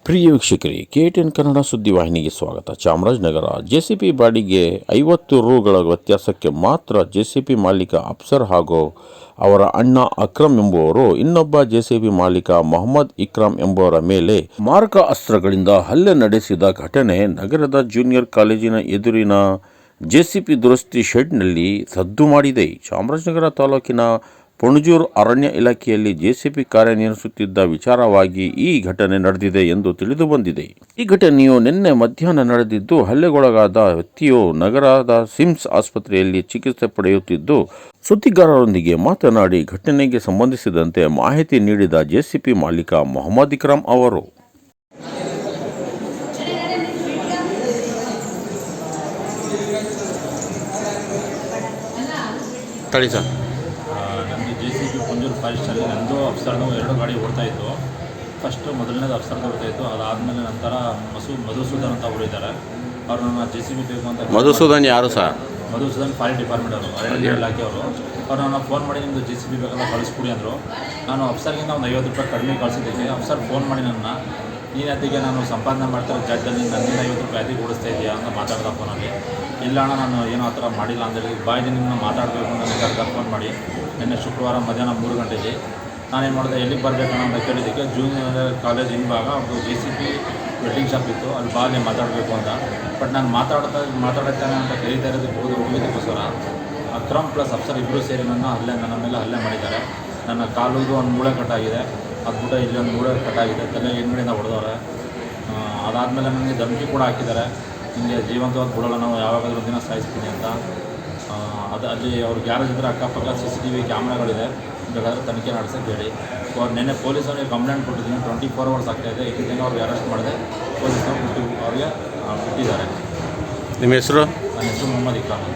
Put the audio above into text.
ಪ್ರಿಯ ವೀಕ್ಷಕರೇ, KTN ಕನ್ನಡ ಸುದ್ದಿವಾಹಿನಿಗೆ ಸ್ವಾಗತ. Chamarajanagar JCB ಬಾಡಿಗೆ 50 ರೂಗಳ ವ್ಯತ್ಯಾಸಕ್ಕೆ ಮಾತ್ರ ಜೆಸಿಪಿ ಮಾಲೀಕ ಅಫ್ಸರ್ ಹಾಗೂ ಅವರ ಅಣ್ಣ ಅಕ್ರಮ್ ಎಂಬುವರು ಇನ್ನೊಬ್ಬ ಜೆಸಿಬಿ ಮಾಲೀಕ ಮೊಹಮ್ಮದ್ ಇಕ್ರಾಮ್ ಎಂಬುವರ ಮೇಲೆ ಮಾರಕ ಅಸ್ತ್ರಗಳಿಂದ ಹಲ್ಲೆ ನಡೆಸಿದ ಘಟನೆ ನಗರದ ಜೂನಿಯರ್ ಕಾಲೇಜಿನ ಎದುರಿನ ಜೆಸಿಪಿ ದುರಸ್ತಿ ಶೆಡ್ನಲ್ಲಿ ಸದ್ದು ಮಾಡಿದೆ. ಚಾಮರಾಜನಗರ ತಾಲೂಕಿನ ಪುಣಜೂರು ಅರಣ್ಯ ಇಲಾಖೆಯಲ್ಲಿ ಜೆಸಿಬಿ ಕಾರ್ಯನಿರ್ವಹಿಸುತ್ತಿದ್ದ ವಿಚಾರವಾಗಿ ಈ ಘಟನೆ ನಡೆದಿದೆ ಎಂದು ತಿಳಿದು ಬಂದಿದೆ. ಈ ಘಟನೆಯು ನಿನ್ನೆ ಮಧ್ಯಾಹ್ನ ನಡೆದಿದ್ದು, ಹಲ್ಲೆಗೊಳಗಾದ ವ್ಯಕ್ತಿಯು ನಗರದ ಸಿಮ್ಸ್ ಆಸ್ಪತ್ರೆಯಲ್ಲಿ ಚಿಕಿತ್ಸೆ ಪಡೆಯುತ್ತಿದ್ದು, ಸುದ್ದಿಗಾರರೊಂದಿಗೆ ಮಾತನಾಡಿ ಘಟನೆಗೆ ಸಂಬಂಧಿಸಿದಂತೆ ಮಾಹಿತಿ ನೀಡಿದ ಜೆಸಿಬಿ ಮಾಲೀಕ ಮೊಹಮ್ಮದ್ ಇಕ್ರಾಮ್ ಅವರು ನಮ್ಮದು ಜೆಸಿಬಿ ಪುಣಜೂರು ಫಾರೆಸ್ಟಲ್ಲಿ ನಂದು ಅಫ್ಸರ್ದು 2 ಗಾಡಿ ಓಡ್ತಾಯಿತ್ತು. ಮೊದಲನೇದು ಅಫ್ಸರ್ದು ಓಡ್ತಾಯಿತ್ತು. ಅದಾದಮೇಲೆ ನಂತರ ಮಧುಸೂದನ್ ಅಂತ ಅವರು ಇದ್ದಾರೆ. ಅವರು ನನ್ನ ಜೆಸಿಬಿ ಬೇಕು ಅಂತ. ಮಧುಸೂದನ್ ಯಾರು ಸರ್? ಮಧುಸೂದನ್ ಫಾರೆಸ್ಟ್ ಡಿಪಾರ್ಟ್ಮೆಂಟ್ ಅವರು, ಅರಣ್ಯ ಇಲಾಖೆಯವರು. ಅವ್ರು ನನ್ನ ಫೋನ್ ಮಾಡಿ ನಿಮ್ಮದು ಜೆಸಿಬಿ ಬೇಕಲ್ಲ ಕಳಿಸ್ಕೊಡಿ ಅಂದರು. ನಾನು ಅಫ್ಸರ್ಗಿಂತ ಒಂದು 50 ರೂಪಾಯಿ ಕಡಿಮೆ ಕಳಿಸಿದ್ದಕ್ಕೆ ಅಫ್ಸರ್ ಫೋನ್ ಮಾಡಿ ನೀನು ಅದಕ್ಕೆ ನಾನು ಸಂಪಾದನೆ ಮಾಡ್ತಿರೋ ಜಾಗದಲ್ಲಿ ನನ್ನಿಂದ 50 ರೂಪಾಯಿ ಅದಕ್ಕೆ ಓಡಿಸ್ತಾ ಇದೆಯಾ ಅಂತ ಮಾತಾಡ್ದ ಫೋನಲ್ಲಿ. ಇಲ್ಲ ಅಣ್ಣ, ನಾನು ಏನೋ ಆ ಥರ ಮಾಡಿಲ್ಲ ಅಂತೇಳಿ ಬಾಯಿಗೆ ನಿಮ್ಮನ್ನ ಮಾತಾಡಬೇಕು ಅಂತ ನನಗೆ ಫೋನ್ ಮಾಡಿ ನಿನ್ನೆ ಶುಕ್ರವಾರ ಮಧ್ಯಾಹ್ನ 3 ಗಂಟೆಗೆ ನಾನೇನು ಮಾಡಿದೆ, ಎಲ್ಲಿಗೆ ಬರಬೇಕಣ್ಣ ಅಂತ ಕೇಳಿದ್ದಕ್ಕೆ ಜೂನಿಯರ್ ಕಾಲೇಜ್ ಹಿಂಭಾಗ ಒಂದು ಜೆಸಿಬಿ ವೆಲ್ಡಿಂಗ್ ಶಾಪ್ ಇತ್ತು, ಅಲ್ಲಿ ಬಾಲ್ಲಿ ಮಾತಾಡಬೇಕು ಅಂತ. ಬಟ್ ನಾನು ಮಾತಾಡುತ್ತಾನೆ ಅಂತ ಕರೀತಾ ಇರೋದಕ್ಕೆ ಹೋಗಿದ್ದಕ್ಕೋಸ್ಕರ ಅಕ್ರಮ್ ಪ್ಲಸ್ ಅಫ್ಸರ್ ಇಬ್ಬರು ಸೇರಿ ನನ್ನ ಮೇಲೆ ಹಲ್ಲೆ ಮಾಡಿದ್ದಾರೆ. ನನ್ನ ಕಾಲಿಗೆ ಒಂದು ಮೂಳೆ ಕಟ್ಟಾಗಿದೆ, ಅದು ಬಿಟ್ಟು ಇಲ್ಲಿ ಒಂದು ಮೂಳೆ ಕಟ್ಟಾಗಿದೆ, ತಲೆ ಹಿಂದ್ಗಡೆಯಿಂದ ಹೊಡೆದವ್ರೆ. ಅದಾದಮೇಲೆ ನನಗೆ ಧಮಕಿ ಕೂಡ ಹಾಕಿದ್ದಾರೆ, ನಿಮಗೆ ಜೀವಂತವಾಗಿ ಬಿಡೋಲ್ಲ, ನಾವು ಯಾವಾಗಾದ್ರೂ ಒಂದಿನ ಸಾಯಿಸ್ತೀನಿ ಅಂತ. ಅಲ್ಲಿ ಅವ್ರ ಗ್ಯಾರೇಜ್ ಇದ್ದರೆ ಅಕ್ಕಪಕ್ಕ CCTV ಕ್ಯಾಮ್ರಾಗಳಿದೆ, ಬೇಕಾದರೆ ತನಿಖೆ ನಡೆಸೋಕ್ಕೆ ಹೇಳಿ. ನಿನ್ನೆ ಪೊಲೀಸರಿಗೆ ಕಂಪ್ಲೇಂಟ್ ಕೊಟ್ಟಿದ್ದೀನಿ. 24 hours ಆಗ್ತಾಯಿದೆ. ಇದರಿಂದ ಅವ್ರಿಗೆ ಅರೆಸ್ಟ್ ಮಾಡಿದೆ, ಪೊಲೀಸರು ಅವ್ರಿಗೆ ಬಿಟ್ಟಿದ್ದಾರೆ. ನಿಮ್ಮ ಹೆಸರು? ನನ್ನ ಹೆಸರು ಮೊಹಮ್ಮದ್ ಇಕ್ರಾಮ್.